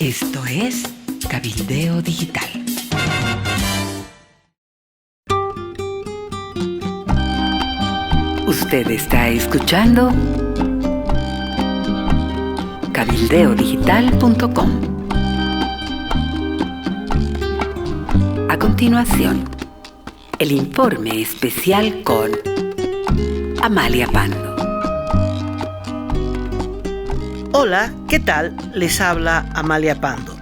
Esto es Cabildeo Digital. Usted está escuchando cabildeodigital.com. A continuación, el informe especial con Amalia Pando. Hola, ¿qué tal? Les habla Amalia Pando.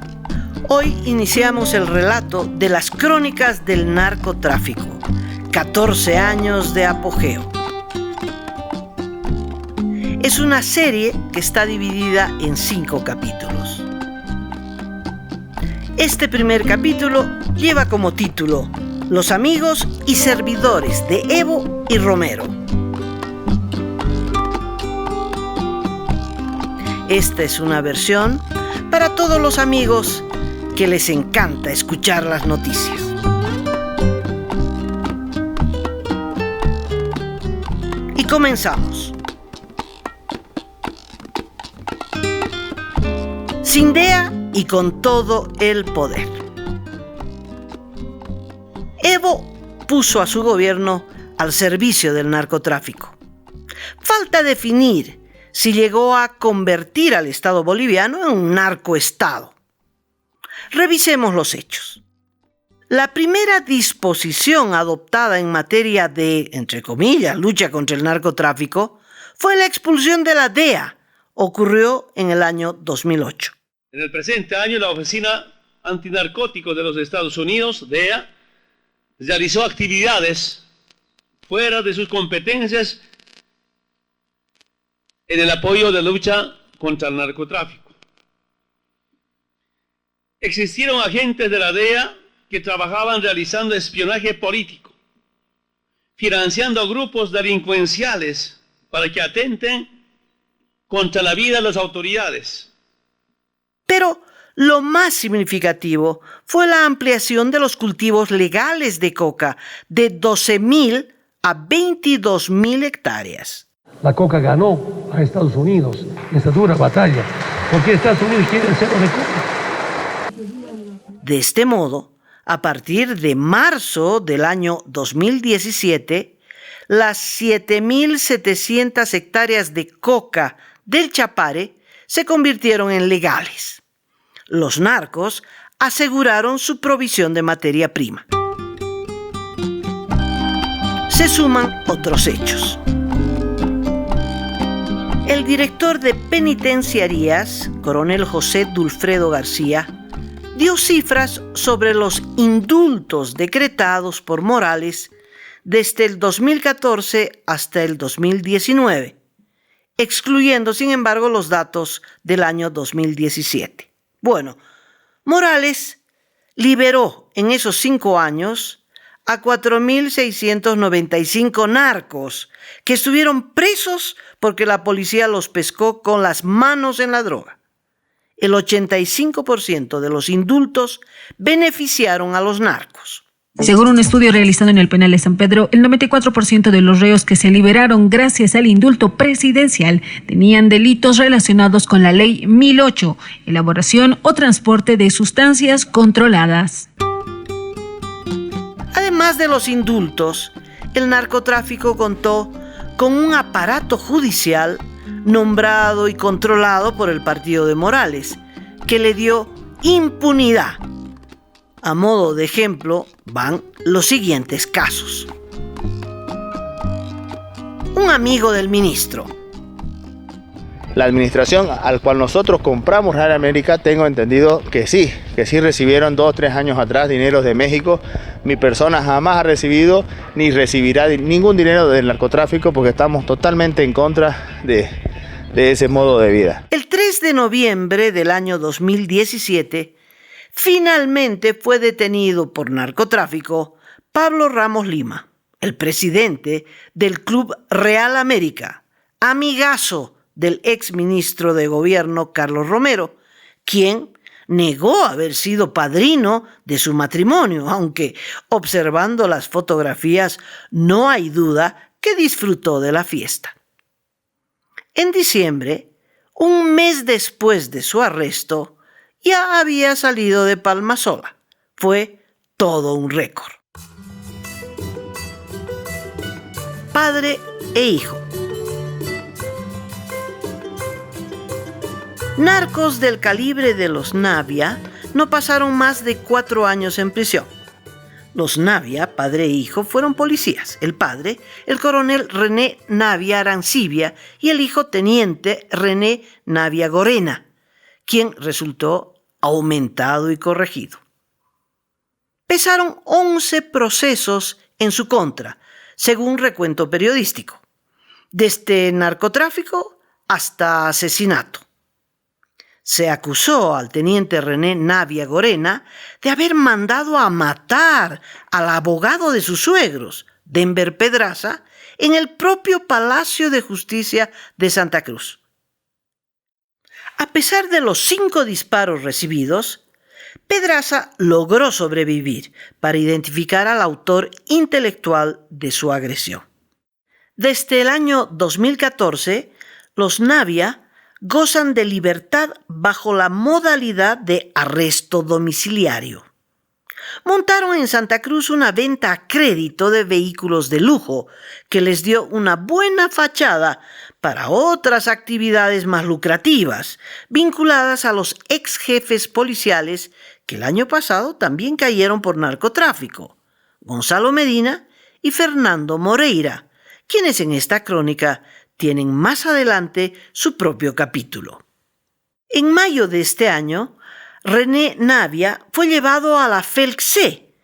Hoy iniciamos el relato de las crónicas del narcotráfico. 14 años de apogeo. Es una serie que está dividida en 5 capítulos. Este primer capítulo lleva como título Los amigos y servidores de Evo y Romero. Esta es una versión para todos los amigos que les encanta escuchar las noticias. Y comenzamos. Sin DEA y con todo el poder. Evo puso a su gobierno al servicio del narcotráfico. Falta definir si llegó a convertir al Estado boliviano en un narcoestado. Revisemos los hechos. La primera disposición adoptada en materia de, entre comillas, lucha contra el narcotráfico fue la expulsión de la DEA. Ocurrió en el año 2008. En el presente año, la Oficina Antinarcóticos de los Estados Unidos, DEA, realizó actividades fuera de sus competencias en el apoyo de la lucha contra el narcotráfico. Existieron agentes de la DEA que trabajaban realizando espionaje político, financiando grupos delincuenciales para que atenten contra la vida de las autoridades. Pero lo más significativo fue la ampliación de los cultivos legales de coca de 12.000 a 22.000 hectáreas. La coca ganó a Estados Unidos en esta dura batalla, porque Estados Unidos quiere el cero de coca. De este modo, a partir de marzo del año 2017, las 7.700 hectáreas de coca del Chapare se convirtieron en legales. Los narcos aseguraron su provisión de materia prima. Se suman otros hechos. El director de penitenciarías, coronel José Dulfredo García, dio cifras sobre los indultos decretados por Morales desde el 2014 hasta el 2019, excluyendo, sin embargo, los datos del año 2017. Bueno, Morales liberó en esos 5 años a 4.695 narcos que estuvieron presos porque la policía los pescó con las manos en la droga. El 85% de los indultos beneficiaron a los narcos. Según un estudio realizado en el penal de San Pedro, el 94% de los reos que se liberaron gracias al indulto presidencial tenían delitos relacionados con la Ley 1008, elaboración o transporte de sustancias controladas. Además de los indultos, el narcotráfico contó con un aparato judicial nombrado y controlado por el partido de Morales, que le dio impunidad. A modo de ejemplo, van los siguientes casos. Un amigo del ministro. La administración al cual nosotros compramos Real América, tengo entendido que sí recibieron 2 o 3 años atrás dineros de México. Mi persona jamás ha recibido ni recibirá ningún dinero del narcotráfico porque estamos totalmente en contra de ese modo de vida. El 3 de noviembre del año 2017, finalmente fue detenido por narcotráfico Pablo Ramos Lima, el presidente del Club Real América, amigazo del exministro de Gobierno Carlos Romero, quien negó haber sido padrino de su matrimonio, aunque observando las fotografías no hay duda que disfrutó de la fiesta. En diciembre, un mes después de su arresto, ya había salido de Palmasola. Fue todo un récord. Padre e hijo. Narcos del calibre de los Navia no pasaron más de 4 años en prisión. Los Navia, padre e hijo, fueron policías. El padre, el coronel René Navia Arancibia, y el hijo, teniente René Navia Gorena, quien resultó aumentado y corregido. Pesaron 11 procesos en su contra, según recuento periodístico, desde narcotráfico hasta asesinato. Se acusó al teniente René Navia Gorena de haber mandado a matar al abogado de sus suegros, Denver Pedraza, en el propio Palacio de Justicia de Santa Cruz. A pesar de los 5 disparos recibidos, Pedraza logró sobrevivir para identificar al autor intelectual de su agresión. Desde el año 2014, los Navia gozan de libertad bajo la modalidad de arresto domiciliario. Montaron en Santa Cruz una venta a crédito de vehículos de lujo que les dio una buena fachada para otras actividades más lucrativas, vinculadas a los ex jefes policiales que el año pasado también cayeron por narcotráfico, Gonzalo Medina y Fernando Moreira, quienes en esta crónica tienen más adelante su propio capítulo. En mayo de este año, René Navia fue llevado a la FELC-C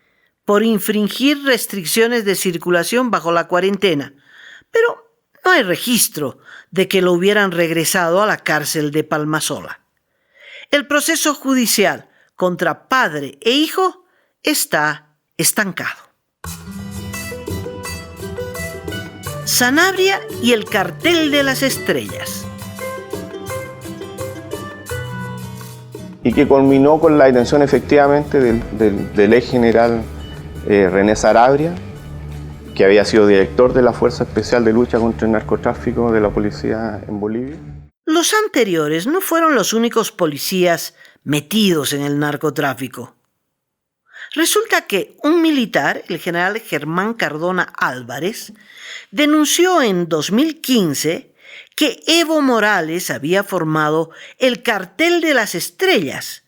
por infringir restricciones de circulación bajo la cuarentena, pero no hay registro de que lo hubieran regresado a la cárcel de Palmasola. El proceso judicial contra padre e hijo está estancado. Sanabria y el cartel de las estrellas. Y que culminó con la detención efectivamente del ex general René Sanabria, que había sido director de la Fuerza Especial de Lucha contra el Narcotráfico de la policía en Bolivia. Los anteriores no fueron los únicos policías metidos en el narcotráfico. Resulta que un militar, el general Germán Cardona Álvarez, denunció en 2015 que Evo Morales había formado el cartel de las estrellas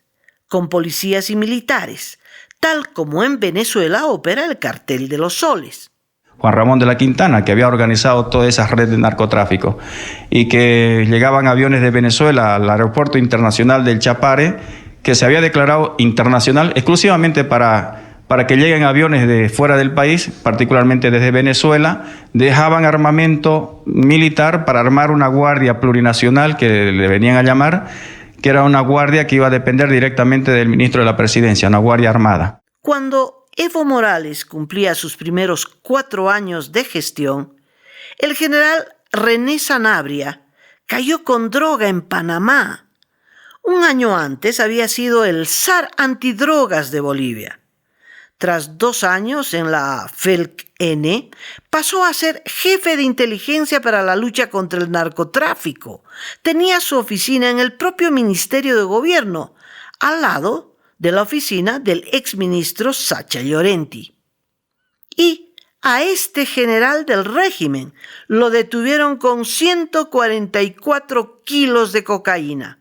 con policías y militares, tal como en Venezuela opera el cartel de los soles. Juan Ramón de la Quintana, que había organizado toda esa red de narcotráfico, y que llegaban aviones de Venezuela al aeropuerto internacional del Chapare, que se había declarado internacional exclusivamente para que lleguen aviones de fuera del país, particularmente desde Venezuela. Dejaban armamento militar para armar una guardia plurinacional, que le venían a llamar, que era una guardia que iba a depender directamente del ministro de la Presidencia, una guardia armada. Cuando Evo Morales cumplía sus primeros 4 años de gestión, el general René Sanabria cayó con droga en Panamá. Un año antes había sido el zar antidrogas de Bolivia. Tras 2 años en la FELC-N, pasó a ser jefe de inteligencia para la lucha contra el narcotráfico. Tenía su oficina en el propio Ministerio de Gobierno, al lado de la oficina del exministro Sacha Llorenti. Y a este general del régimen lo detuvieron con 144 kilos de cocaína.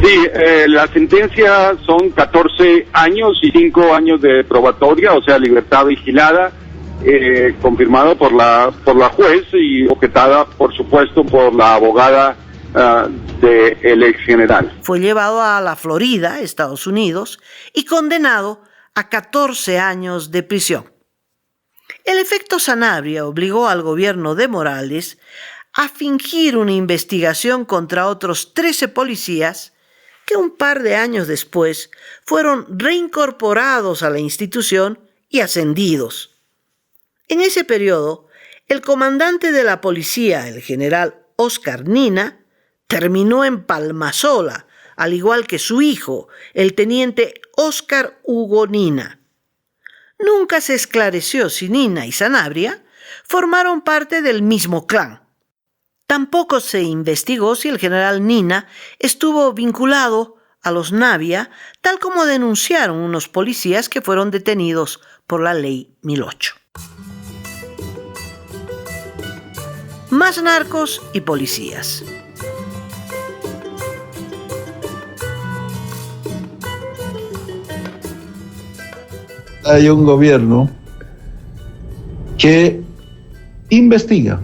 Sí, la sentencia son 14 años y 5 años de probatoria, o sea, libertad vigilada, confirmado por la juez y objetada, por supuesto, por la abogada del ex general. Fue llevado a la Florida, Estados Unidos, y condenado a 14 años de prisión. El efecto Sanabria obligó al gobierno de Morales a fingir una investigación contra otros 13 policías que un par de años después fueron reincorporados a la institución y ascendidos. En ese periodo, el comandante de la policía, el general Oscar Nina, terminó en Palmasola, al igual que su hijo, el teniente Oscar Hugo Nina. Nunca se esclareció si Nina y Sanabria formaron parte del mismo clan. Tampoco se investigó si el general Nina estuvo vinculado a los Navia, tal como denunciaron unos policías que fueron detenidos por la Ley 1008. Más narcos y policías. Hay un gobierno que investiga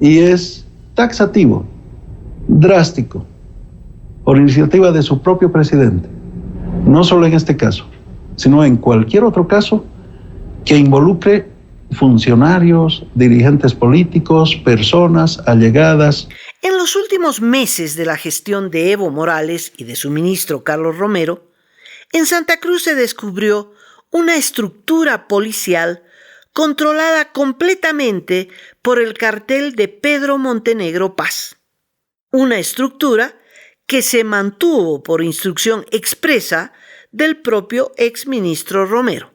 y es taxativo, drástico, por iniciativa de su propio presidente, no solo en este caso, sino en cualquier otro caso que involucre funcionarios, dirigentes políticos, personas allegadas. En los últimos meses de la gestión de Evo Morales y de su ministro Carlos Romero, en Santa Cruz se descubrió una estructura policial controlada completamente por el cartel de Pedro Montenegro Paz. Una estructura que se mantuvo por instrucción expresa del propio exministro Romero.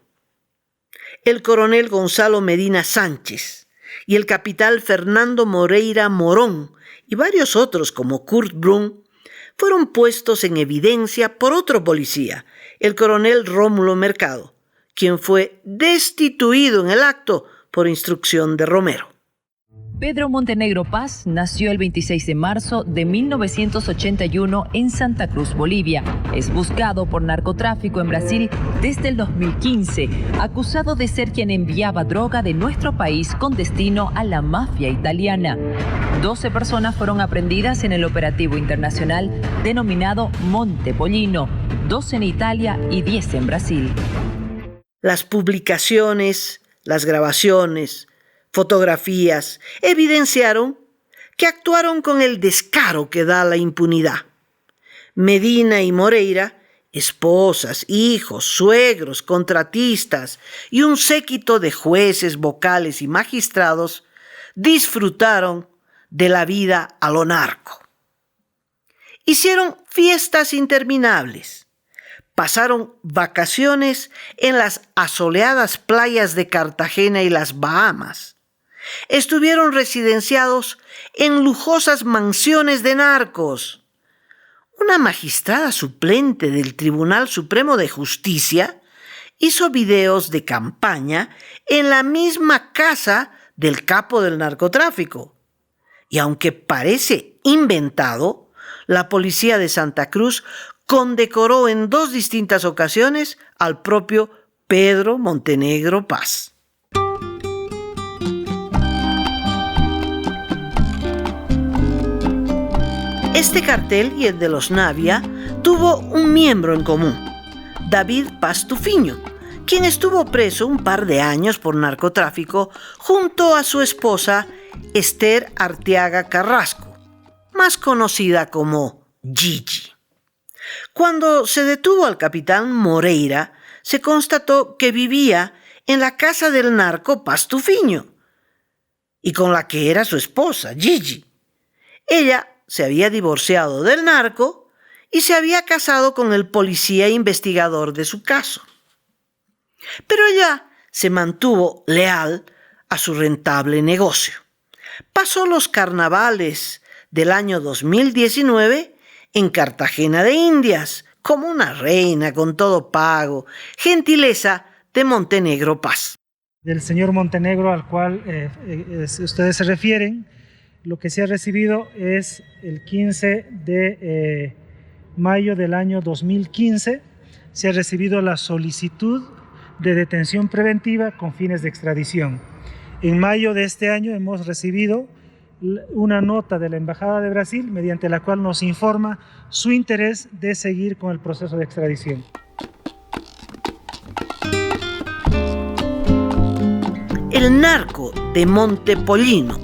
El coronel Gonzalo Medina Sánchez y el capitán Fernando Moreira Morón y varios otros como Kurt Brun fueron puestos en evidencia por otro policía, el coronel Rómulo Mercado, quien fue destituido en el acto por instrucción de Romero. Pedro Montenegro Paz nació el 26 de marzo de 1981 en Santa Cruz, Bolivia. Es buscado por narcotráfico en Brasil desde el 2015, acusado de ser quien enviaba droga de nuestro país con destino a la mafia italiana. 12 personas fueron aprehendidas en el operativo internacional denominado Monte Pollino, 12 en Italia y 10 en Brasil. Las publicaciones, las grabaciones, fotografías evidenciaron que actuaron con el descaro que da la impunidad. Medina y Moreira, esposas, hijos, suegros, contratistas y un séquito de jueces, vocales y magistrados disfrutaron de la vida a lo narco. Hicieron fiestas interminables. Pasaron vacaciones en las asoleadas playas de Cartagena y las Bahamas. Estuvieron residenciados en lujosas mansiones de narcos. Una magistrada suplente del Tribunal Supremo de Justicia hizo videos de campaña en la misma casa del capo del narcotráfico. Y aunque parece inventado, la policía de Santa Cruz condecoró en 2 distintas ocasiones al propio Pedro Montenegro Paz. Este cartel y el de los Navia tuvo un miembro en común, David Paz Tufiño, quien estuvo preso un par de años por narcotráfico junto a su esposa Esther Arteaga Carrasco, más conocida como Gigi. Cuando se detuvo al capitán Moreira, se constató que vivía en la casa del narco Paz Tufiño y con la que era su esposa, Gigi. Ella se había divorciado del narco y se había casado con el policía investigador de su caso. Pero ella se mantuvo leal a su rentable negocio. Pasó los carnavales del año 2019 en Cartagena de Indias, como una reina con todo pago, gentileza de Montenegro Paz. Del señor Montenegro al cual ustedes se refieren, lo que se ha recibido es el 15 de mayo del año 2015, se ha recibido la solicitud de detención preventiva con fines de extradición. En mayo de este año hemos recibido una nota de la Embajada de Brasil mediante la cual nos informa su interés de seguir con el proceso de extradición. El narco de Monte Pollino.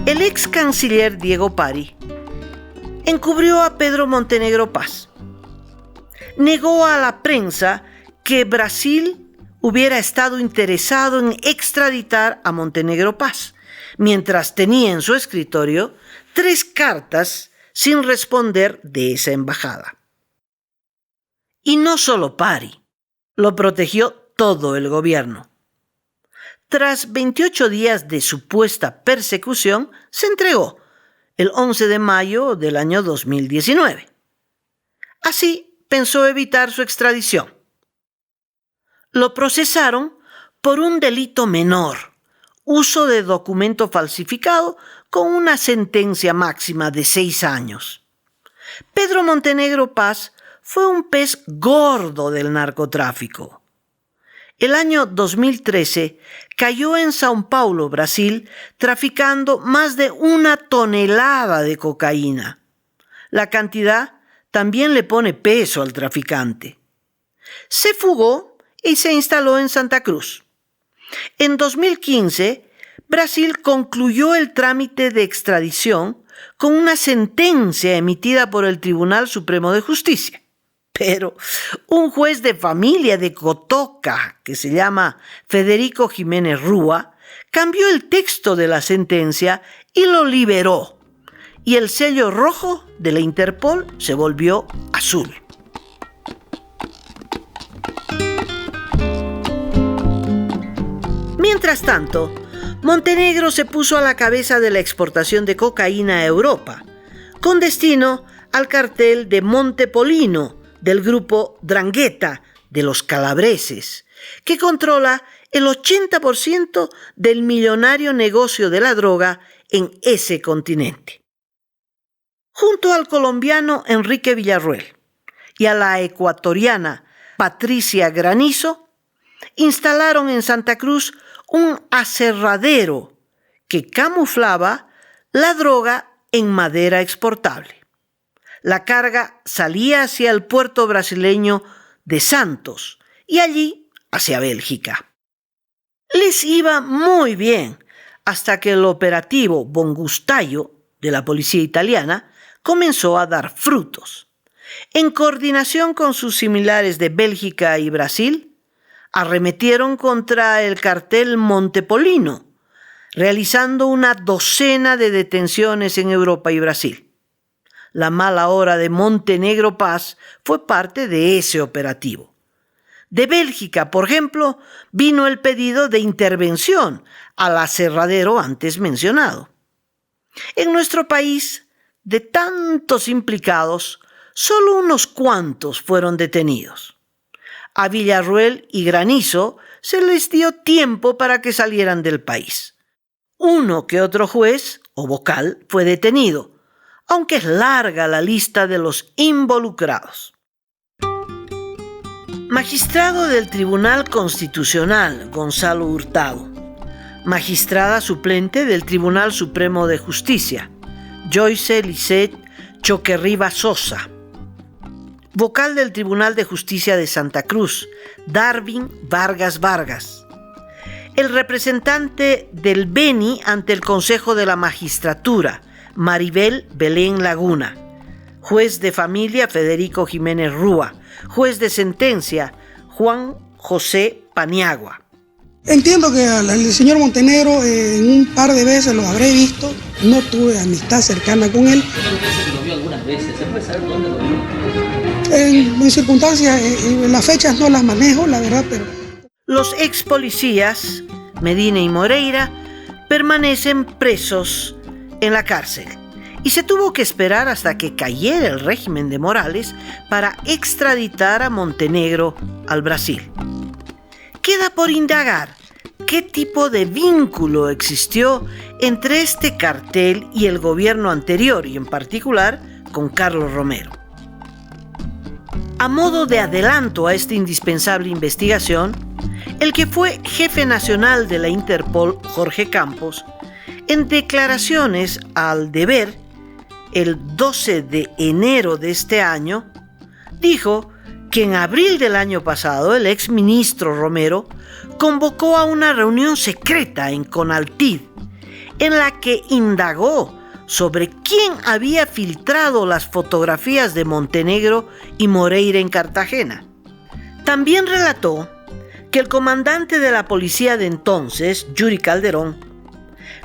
El ex canciller Diego Pari encubrió a Pedro Montenegro Paz. Negó a la prensa que Brasil hubiera estado interesado en extraditar a Montenegro Paz, mientras tenía en su escritorio 3 cartas sin responder de esa embajada. Y no solo Pari, lo protegió todo el gobierno. Tras 28 días de supuesta persecución, se entregó el 11 de mayo del año 2019. Así pensó evitar su extradición. Lo procesaron por un delito menor, uso de documento falsificado con una sentencia máxima de 6 años. Pedro Montenegro Paz fue un pez gordo del narcotráfico. El año 2013 cayó en São Paulo, Brasil, traficando más de 1 tonelada de cocaína. La cantidad también le pone peso al traficante. Se fugó y se instaló en Santa Cruz. En 2015, Brasil concluyó el trámite de extradición con una sentencia emitida por el Tribunal Supremo de Justicia. Pero un juez de familia de Cotoca, que se llama Federico Jiménez Rúa, cambió el texto de la sentencia y lo liberó. Y el sello rojo de la Interpol se volvió azul. Mientras tanto, Montenegro se puso a la cabeza de la exportación de cocaína a Europa, con destino al cartel de Montepolino del grupo 'Ndrangheta de los calabreses, que controla el 80% del millonario negocio de la droga en ese continente. Junto al colombiano Enrique Villarruel y a la ecuatoriana Patricia Granizo, instalaron en Santa Cruz un aserradero que camuflaba la droga en madera exportable. La carga salía hacia el puerto brasileño de Santos y allí hacia Bélgica. Les iba muy bien hasta que el operativo Bongustaio de la policía italiana comenzó a dar frutos. En coordinación con sus similares de Bélgica y Brasil, arremetieron contra el cartel Montepolino, realizando una docena de detenciones en Europa y Brasil. La mala hora de Montenegro Paz fue parte de ese operativo. De Bélgica, por ejemplo, vino el pedido de intervención al aserradero antes mencionado. En nuestro país, de tantos implicados, solo unos cuantos fueron detenidos. A Villarruel y Granizo se les dio tiempo para que salieran del país. Uno que otro juez o vocal fue detenido, aunque es larga la lista de los involucrados. Magistrado del Tribunal Constitucional, Gonzalo Hurtado. Magistrada suplente del Tribunal Supremo de Justicia, Joyce Lisset Choquerriba Sosa. Vocal del Tribunal de Justicia de Santa Cruz, Darwin Vargas Vargas. El representante del Beni ante el Consejo de la Magistratura, Maribel Belén Laguna. Juez de familia, Federico Jiménez Rúa. Juez de sentencia, Juan José Paniagua. Entiendo que al señor Montenegro en un par de veces lo habré visto, no tuve amistad cercana con él. Lo vio algunas veces, ¿se puede saber dónde lo vio? En circunstancias, las fechas no las manejo, la verdad, pero... Los ex policías, Medina y Moreira, permanecen presos en la cárcel y se tuvo que esperar hasta que cayera el régimen de Morales para extraditar a Montenegro al Brasil. Queda por indagar qué tipo de vínculo existió entre este cartel y el gobierno anterior, y en particular con Carlos Romero. A modo de adelanto a esta indispensable investigación, el que fue jefe nacional de la Interpol, Jorge Campos, en declaraciones al Deber, el 12 de enero de este año, dijo que en abril del año pasado el exministro Romero convocó a una reunión secreta en Conaltid, en la que indagó sobre quién había filtrado las fotografías de Montenegro y Moreira en Cartagena. También relató que el comandante de la policía de entonces, Yuri Calderón,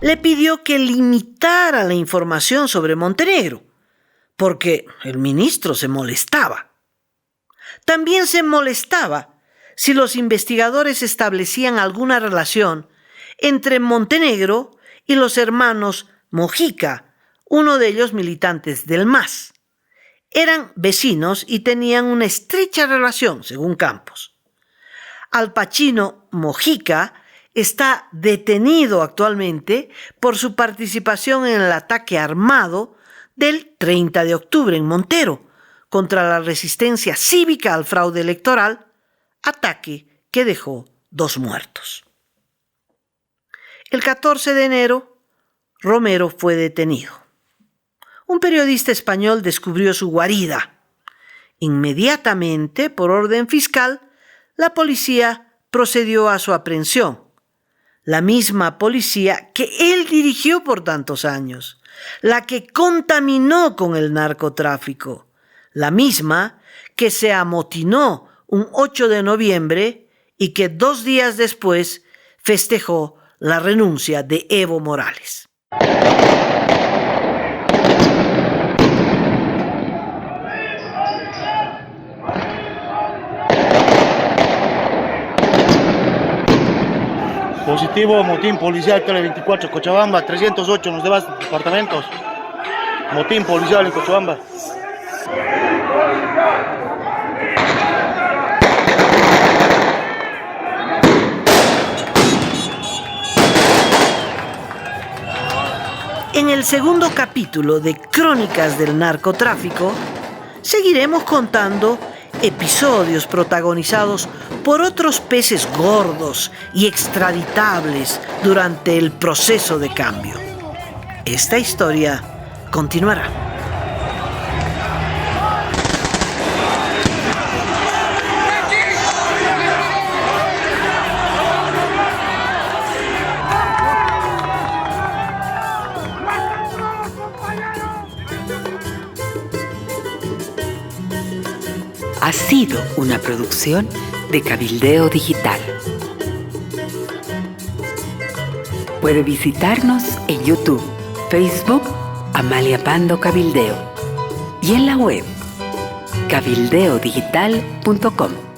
le pidió que limitara la información sobre Montenegro, porque el ministro se molestaba. También se molestaba si los investigadores establecían alguna relación entre Montenegro y los hermanos Mojica uno de ellos militantes del MAS. Eran vecinos y tenían una estrecha relación, según Campos. Al Pacino Mojica está detenido actualmente por su participación en el ataque armado del 30 de octubre en Montero contra la resistencia cívica al fraude electoral, ataque que dejó 2 muertos. El 14 de enero, Romero fue detenido. Un periodista español descubrió su guarida. Inmediatamente, por orden fiscal, la policía procedió a su aprehensión. La misma policía que él dirigió por tantos años, la que contaminó con el narcotráfico, la misma que se amotinó un 8 de noviembre y que 2 días después festejó la renuncia de Evo Morales. Positivo, motín policial, Tele 24, Cochabamba, 308 en los demás departamentos. Motín policial en Cochabamba. En el segundo capítulo de Crónicas del Narcotráfico, seguiremos contando episodios protagonizados por otros peces gordos y extraditables durante el proceso de cambio. Esta historia continuará. Ha sido una producción de Cabildeo Digital. Puede visitarnos en YouTube, Facebook, Amalia Pando Cabildeo y en la web cabildeodigital.com.